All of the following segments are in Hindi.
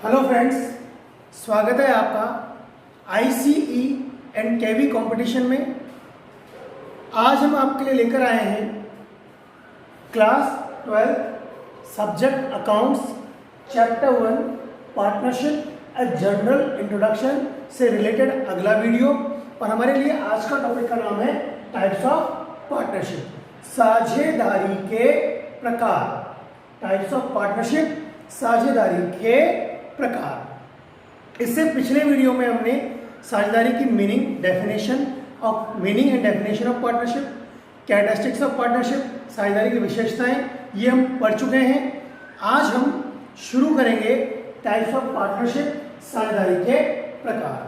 हेलो फ्रेंड्स, स्वागत है आपका आईसीई एंड केवी कंपटीशन में। आज हम आपके लिए लेकर आए हैं class 12 subject accounts chapter 1 partnership a general introduction से रिलेटेड अगला वीडियो। और हमारे लिए आज का टॉपिक का नाम है टाइप्स ऑफ पार्टनरशिप, साझेदारी के प्रकार। टाइप्स ऑफ पार्टनरशिप, साझेदारी के प्रकार। इससे पिछले वीडियो में हमने साझेदारी की meaning and definition of partnership, characteristics of partnership, साझेदारी की विशेषताएं, ये हम पढ़ चुके हैं। आज हम शुरू करेंगे टाइप्स ऑफ पार्टनरशिप, साझेदारी के प्रकार।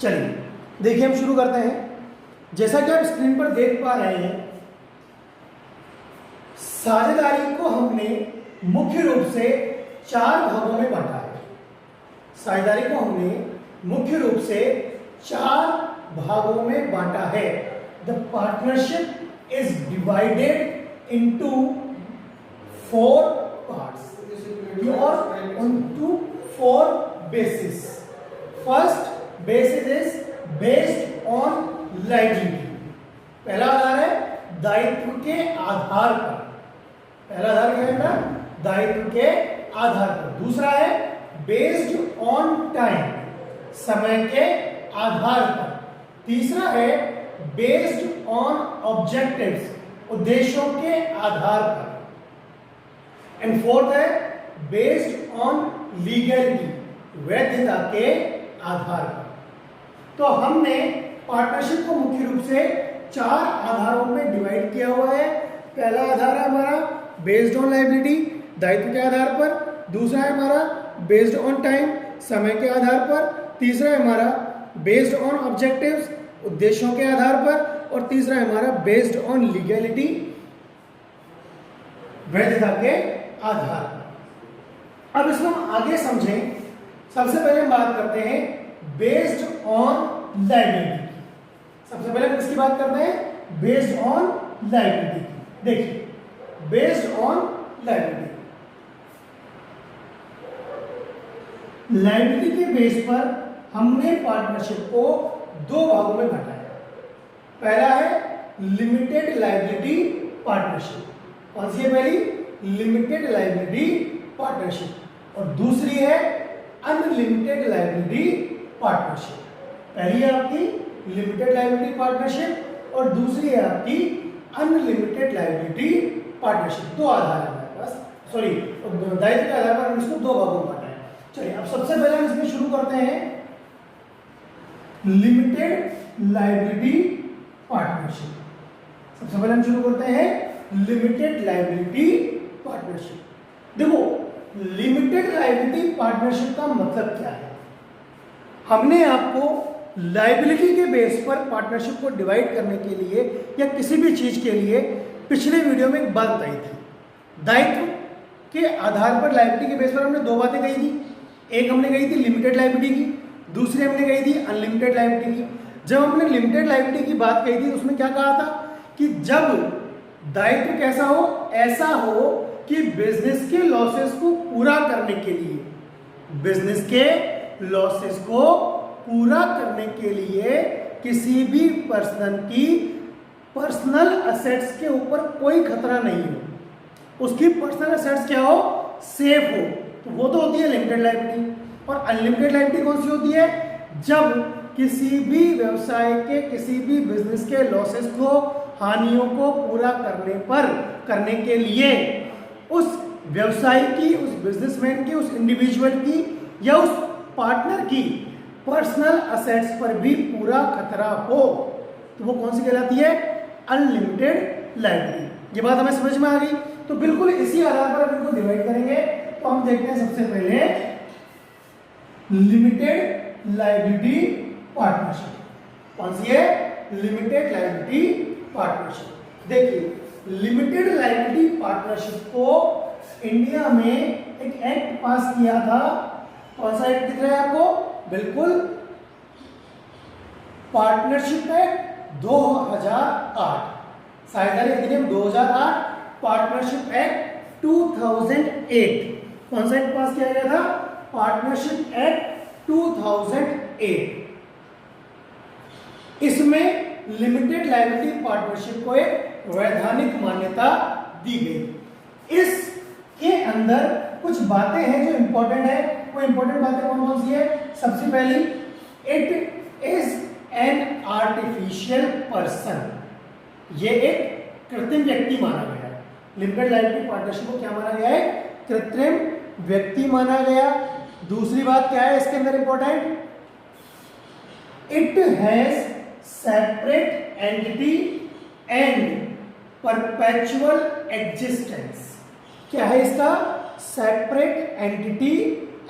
चलिए देखिए, हम शुरू करते हैं। जैसा कि आप स्क्रीन पर देख पा रहे हैं, साझेदारी को हमने मुख्य रूप से 4 भागों में बांटा है। साझेदारी को हमने मुख्य रूप से 4 भागों में बांटा है। The partnership is divided into 4 parts और into 4 basis. First basis is based on liability. पहला आधार है दायित्व के आधार पर। पहला आधार क्या है बेटा? दायित्व के आधार पर। दूसरा है बेस्ड ऑन टाइम, समय के आधार पर। तीसरा है बेस्ड ऑन ऑब्जेक्टिव्स, उद्देश्यों के आधार पर। एंड फोर्थ है बेस्ड ऑन लीगलिटी, वैधता के आधार पर। तो हमने पार्टनरशिप को मुख्य रूप से 4 आधारों में डिवाइड किया हुआ है। पहला आधार है हमारा बेस्ड ऑन लायबिलिटी, दायित्व के आधार पर। दूसरा है हमारा बेस्ड ऑन टाइम, समय के आधार पर। तीसरा है हमारा बेस्ड ऑन ऑब्जेक्टिव्स, उद्देश्यों के आधार पर। और तीसरा है हमारा बेस्ड ऑन लीगलिटी, वैधता के आधार पर। अब इसको हम आगे समझें। सबसे पहले हम बात करते हैं बेस्ड ऑन लायबिलिटी। सबसे पहले हम किसकी बात करते हैं? Based on liability. देखिए, बेस्ड ऑन लायबिलिटी, लायबिलिटी के बेस पर हमने पार्टनरशिप को 2 भागों में बांटा है। पहला है लिमिटेड लायबिलिटी पार्टनरशिप। कौन सी है पहली? Limited liability partnership. और दूसरी है अनलिमिटेड लायबिलिटी पार्टनरशिप। पहली है आपकी लिमिटेड लायबिलिटी पार्टनरशिप और दूसरी है आपकी अनलिमिटेड लायबिलिटी पार्टनरशिप। 2 आधार है हमारे पास, सॉरी दायित्व के आधार पर हम इसको 2 भागों में बांटा है। चलिए, अब सबसे पहले हम इसमें शुरू करते हैं लिमिटेड लायबिलिटी पार्टनरशिप। सबसे पहले हम शुरू करते हैं लिमिटेड लायबिलिटी पार्टनरशिप। देखो, लिमिटेड लायबिलिटी पार्टनरशिप का मतलब क्या है? हमने आपको लायबिलिटी के बेस पर पार्टनरशिप को डिवाइड करने के लिए या किसी भी चीज के लिए पिछले वीडियो में एक बात बताई थी। दायित्व के आधार पर लायबिलिटी के बेस पर हमने 2 बातें कही थी। एक हमने कही थी लिमिटेड लायबिलिटी की, दूसरी हमने कही थी अनलिमिटेड लायबिलिटी की। जब हमने लिमिटेड लायबिलिटी की बात कही थी, उसमें क्या कहा था कि जब दायित्व कैसा हो, ऐसा हो कि बिजनेस के लॉसेस को पूरा करने के लिए, बिजनेस के लॉसेस को पूरा करने के लिए किसी भी पर्सन की पर्सनल असेट्स के ऊपर कोई खतरा नहीं हो, उसकी पर्सनल असेट्स क्या हो? सेफ हो, तो वो तो होती है लिमिटेड लायबिलिटी। और अनलिमिटेड लायबिलिटी कौन सी होती है? जब किसी भी व्यवसाय के, किसी भी बिजनेस के लॉसेस को, हानियों को पूरा करने के लिए उस व्यवसाय की, उस बिजनेसमैन की, उस इंडिविजुअल की या उस पार्टनर की पर्सनल असेट्स पर भी पूरा खतरा हो, तो वो कौन सी कहलाती है? Unlimited liability. ये बात हमें समझ में आ गई? तो बिल्कुल इसी आधार पर हम इनको डिवाइड करेंगे। तो हम देखते हैं सबसे पहले लिमिटेड लायबिलिटी पार्टनरशिप। कौन सी है? Limited liability partnership. देखिए, लिमिटेड लायबिलिटी पार्टनरशिप को इंडिया में एक एक्ट पास किया था। कौन सा एक्ट दिख रहा है आपको? बिल्कुल, पार्टनरशिप एक्ट 2008, साझेदारी अधिनियम 2008, पार्टनरशिप एक्ट 2008। कौन सा एक्ट पास किया गया था? Partnership act 2008। इसमें लिमिटेड लायबिलिटी पार्टनरशिप को एक वैधानिक मान्यता दी गई। इसके अंदर कुछ बातें हैं जो इंपॉर्टेंट है। वो इंपॉर्टेंट बातें कौन कौन सी है? सबसे पहली, it is an artificial person, ये एक कृत्रिम व्यक्ति माना गया है। लिमिटेड लायबिलिटी पार्टनरशिप को क्या माना गया है? कृत्रिम व्यक्ति माना गया। दूसरी बात क्या है इसके अंदर important? It has separate entity and perpetual existence. क्या है इसका? Separate entity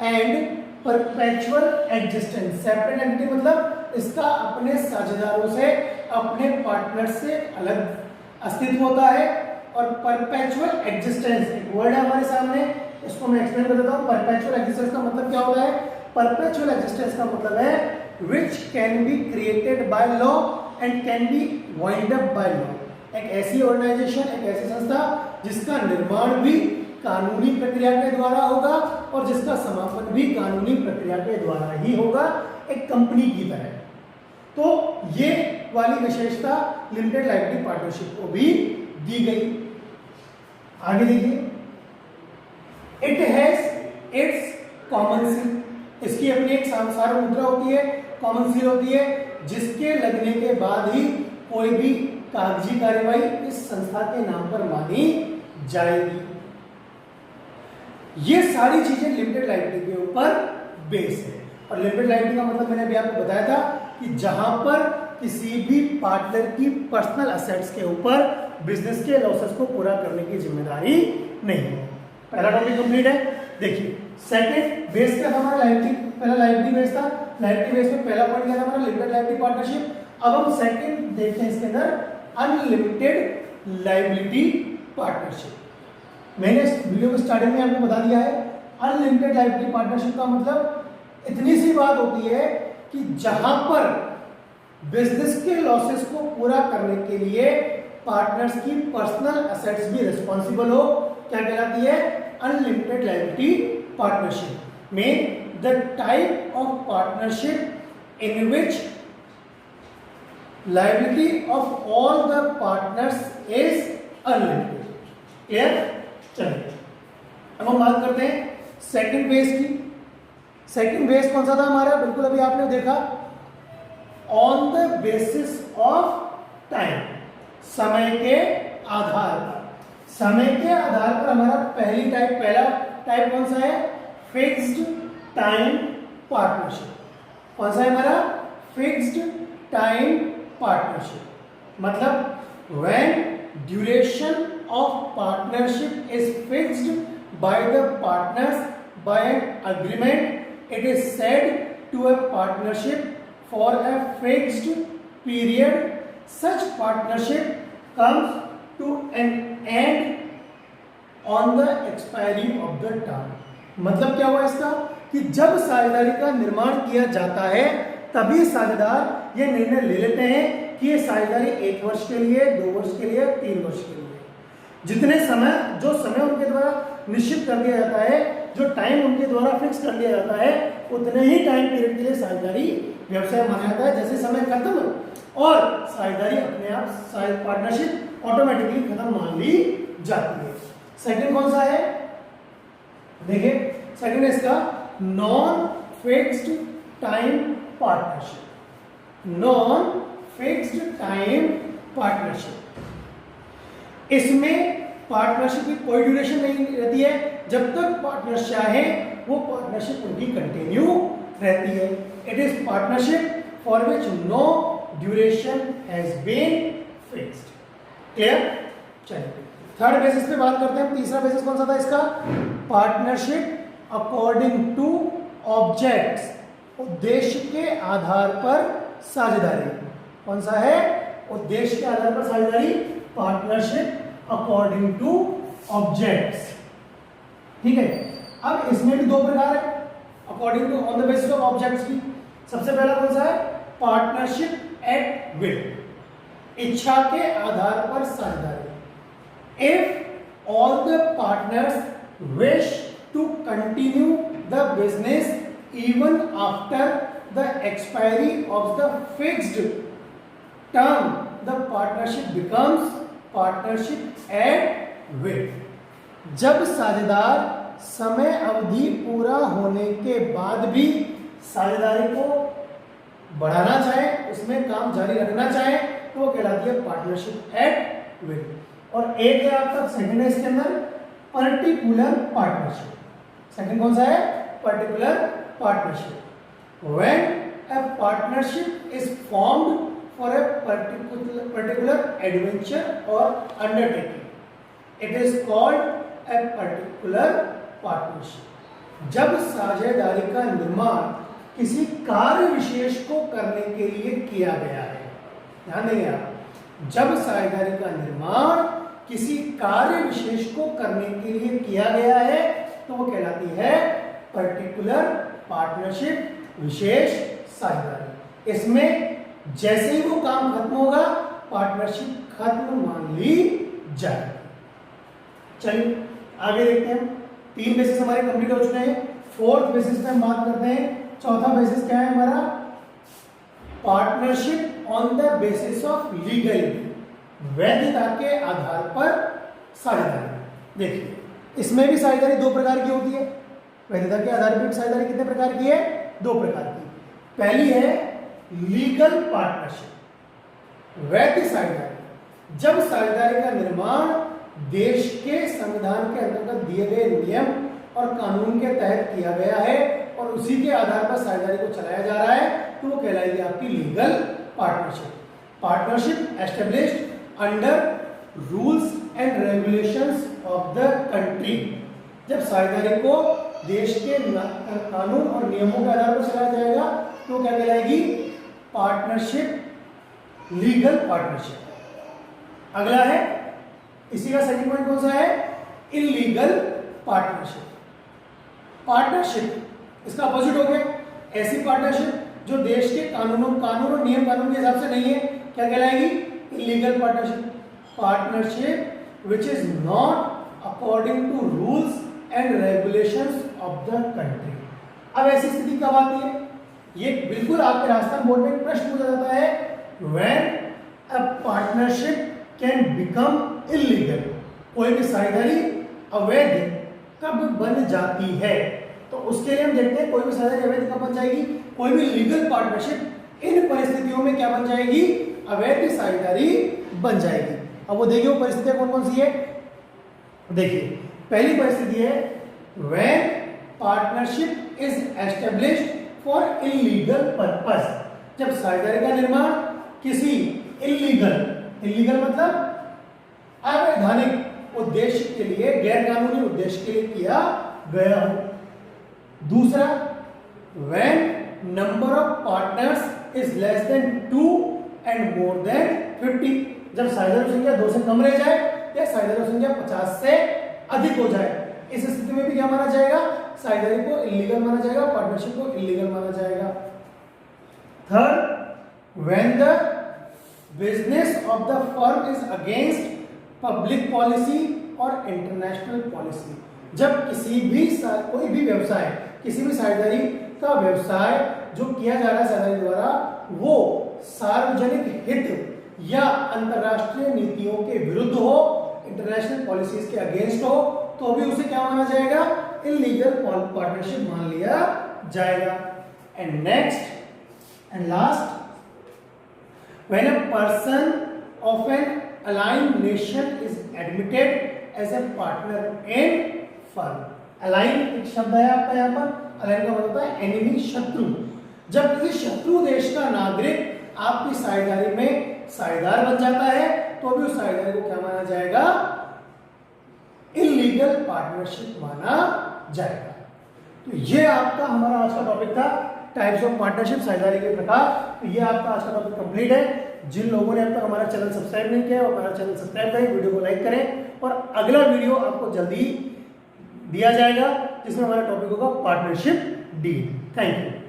and perpetual existence. Separate entity मतलब इसका अपने साझेदारों से, अपने पार्टनर से अलग अस्तित्व होता है, और परपेचुअल एग्जिस्टेंस एक वर्ड है हमारे सामने, इसको मैं एक्सप्लेन कर देता हूं। परपेचुअल एग्जिस्टेंस का मतलब क्या होता है? परपेचुअल एग्जिस्टेंस का मतलब है which can be created by law and can be wind up by law. एक ऐसी ऑर्गेनाइजेशन, एक ऐसी संस्था जिसका निर्माण भी कानूनी प्रक्रिया के द्वारा होगा और जिसका समापन भी कानूनी प्रक्रिया के द्वारा ही होगा, एक कंपनी की तरह। तो ये वाली विशेषता लिमिटेड लायबिलिटी पार्टनरशिप को भी दी गई। आगे देखिए, it has its common seal. इसकी अपनी एक सार्वभौमिक मुद्रा होती है, कॉमन सील होती है, जिसके लगने के बाद ही कोई भी कागजी कार्यवाही इस संस्था के नाम पर मानी जाएगी। ये सारी चीजें लिमिटेड लायबिलिटी के ऊपर बेस है। और लिमिटेड लायबिलिटी का मतलब मैंने अभी आपको बताया था कि जहां पर किसी भी पार्टनर की पर्सनल असेट्स के ऊपर बिजनेस के लॉसेस को पूरा करने की जिम्मेदारी नहीं है। पहला टॉपिक कंप्लीट है। देखिए, सेकंड बेस क्या था हमारा? लायबिलिटी। पहला लायबिलिटी बेस था। लायबिलिटी बेस में पहला पॉइंट क्या था हमारा? Limited liability partnership. अब हम सेकंड देखते हैं इसके अंदर, अनलिमिटेड लायबिलिटी पार्टनरशिप। मैंने इस वीडियो के स्टार्टिंग में आपको बता दिया है, अनलिमिटेड लायबिलिटी पार्टनरशिप का मतलब इतनी सी बात होती है कि जहां पर बिजनेस के लॉसेस को पूरा करने के लिए पार्टनर्स की पर्सनल असेट्स भी रिस्पॉन्सिबल हो, क्या कहलाती है? Unlimited liability partnership. में the type of partnership in which liability of all the partners is unlimited. Clear? चलिए अब हम बात करते हैं सेकंड बेस की। सेकंड बेस कौन सा था हमारा? बिल्कुल अभी आपने देखा, on the basis of time, समय के आधार पर। समय के आधार पर हमारा पहला टाइप कौन सा है? Fixed time partnership. कौन सा है हमारा? Fixed time partnership. मतलब when duration of partnership is fixed by the partners by an agreement, it is said to a partnership for a fixed period. Such partnership comes to an end on the expiry of the term. मतलब क्या हुआ इसका? कि जब साझेदारी का निर्माण किया जाता है तभी साझेदार ये निर्णय ले लेते हैं कि ये साझेदारी 1 वर्ष के लिए, 2 वर्ष के लिए, 3 वर्ष के लिए, जितने समय, जो समय उनके द्वारा निश्चित कर दिया जाता है, जो टाइम उनके द्वारा फिक्स कर दिया जाता है, उतने ही टाइम पीरियड के लिए साझेदारी व्यवसाय माना जाता है। जैसे समय खत्म और साझेदारी अपने आप पार्टनरशिप ऑटोमेटिकली खत्म मान ली जाती है। सेकंड कौन सा है? देखिए, सेकंड है इसका non fixed time partnership. Non fixed time partnership, इसमें पार्टनरशिप की कोई ड्यूरेशन नहीं रहती है। जब तक पार्टनर्स चाहे वो पार्टनरशिप उनकी कंटिन्यू रहती है। It is partnership for which no duration has been fixed. Clear? चलिए थर्ड बेसिस पे बात करते हैं। तीसरा बेसिस कौन सा था इसका? पार्टनरशिप अकॉर्डिंग टू ऑब्जेक्ट्स, उद्देश्य के आधार पर साझेदारी। कौन सा है? उद्देश्य के आधार पर साझेदारी, पार्टनरशिप अकॉर्डिंग टू ऑब्जेक्ट्स। ठीक है, अब इसमें भी 2 प्रकार है according to, on the basis of objects की। सबसे पहला कौन सा है? पार्टनरशिप एट विल, इच्छा के आधार पर साझेदारी। If all the partners wish to continue the business even after the expiry of the fixed term, the partnership becomes partnership at will. जब साझेदार समय अवधि पूरा होने के बाद भी साझेदारी को बढ़ाना चाहे, उसमें काम जारी रखना चाहे, तो वो कहलाती है पार्टनरशिप एट विल। और एक है आपका सेकंड है इसके अंदर पर्टिकुलर पार्टनरशिप। सेकंड कौन सा है? Particular partnership. When a partnership is formed for a particular adventure or undertaking, it is called a particular partnership. जब साझेदारी का निर्माण किसी कार्य विशेष को करने के लिए किया गया है, ध्यान देंगे आप, जब साझेदारी का निर्माण किसी कार्य विशेष को करने के लिए किया गया है तो वो कहलाती है पर्टिकुलर पार्टनरशिप, विशेष साझेदारी। इसमें जैसे ही वो काम खत्म होगा पार्टनरशिप खत्म मान ली जाएगी। चलिए आगे देखते हैं। 3 बेसिस हमारे कंप्लीट हो चुके हैं। 4th बेसिस पे हम बात करते हैं। चौथा बेसिस क्या है हमारा? Partnership on the basis of legality, वैधता के आधार पर साझेदारी। देखिए इसमें भी साझेदारी 2 प्रकार की होती है। वैधता के आधार पर साझेदारी कितने प्रकार की है? 2 प्रकार की। पहली है लीगल पार्टनरशिप, वैध साझेदारी। जब साझेदारी का निर्माण देश के संविधान के अंतर्गत दिए गए नियम और कानून के तहत किया गया है और उसी के आधार पर साझेदारी को चलाया जा रहा है तो वो कहलाएगी आपकी legal partnership. Partnership established under rules and regulations of the country. जब साझेदारी को देश के कानून और नियमों के आधार पर चलाया जाएगा तो क्या कहलाएगी? Partnership, legal partnership. अगला है इसी का सेकंड पॉइंट कौन सा है? Illegal partnership. पार्टनरशिप इसका अपोजिट हो गया ऐसी पार्टनरशिप जो देश के कानून और नियम कानून के हिसाब से नहीं है, क्या कहलाएगी? Illegal partnership. Partnership which is not according to rules and regulations of the country. अब ऐसी स्थिति कब आती है? ये बिल्कुल आपके राजस्थान बोर्ड में प्रश्न पूछा जाता है, when a partnership can become illegal. कोई भी साझेदारी अवैध कब बन जाती है? तो उसके लिए हम देखते हैं कोई भी साझेदारी अवैध कब बन जाएगी। कोई भी लीगल पार्टनरशिप इन परिस्थितियों में क्या बन जाएगी? अवैध साझेदारी बन जाएगी। अब वो देखिए वो परिस्थितियां कौन कौन सी है। देखिए पहली परिस्थिति है when partnership is established for illegal purpose. जब साझेदारी का निर्माण किसी इलीगल मतलब अवैधानिक उद्देश्य के लिए, गैर कानूनी उद्देश्य के लिए किया गया हो। दूसरा, when number of partners is less than 2 and more than 50। जब साझेदारों संख्या 2 से कम रह जाए या साझेदारों संख्या 50 से अधिक हो जाए, इस स्थिति में भी क्या माना जाएगा? साझेदारी को इलीगल माना जाएगा, पार्टनरशिप को इलीगल माना जाएगा। Third, when the business of the firm is against public policy और इंटरनेशनल पॉलिसी। जब कोई भी व्यवसाय, किसी भी साझेदारी का व्यवसाय जो किया जा रहा है साझेदारी द्वारा, वो सार्वजनिक हित या अंतरराष्ट्रीय नीतियों के विरुद्ध हो, इंटरनेशनल पॉलिसीज के अगेंस्ट हो, तो भी उसे क्या माना जाएगा? इलीगल पार्टनरशिप मान लिया जाएगा। And next and last, when a person of an aligned nation is admitted as a partner in firm। align एक शब्द है आपका यहाँ पर, align का मतलब होता है एनिमी, शत्रु। जब किसी शत्रु देश का नागरिक आपकी साझेदारी में साझेदार बन जाता है तो भी उस साझेदारी को क्या माना जाएगा? इलीगल पार्टनरशिप माना जाएगा। तो ये आपका हमारा आज का टॉपिक था, टाइप्स ऑफ पार्टनरशिप, साझेदारी के प्रकार। तो ये आपका आज का टॉपिक कंप्लीट है। जिन लोगों ने अब तक हमारा चैनल सब्सक्राइब नहीं किया, हमारा चैनल सब्सक्राइब करें, वीडियो को लाइक करें और अगला वीडियो आपको जल्दी दिया जाएगा जिसमें हमारा टॉपिक होगा पार्टनरशिप डीड। Thank you.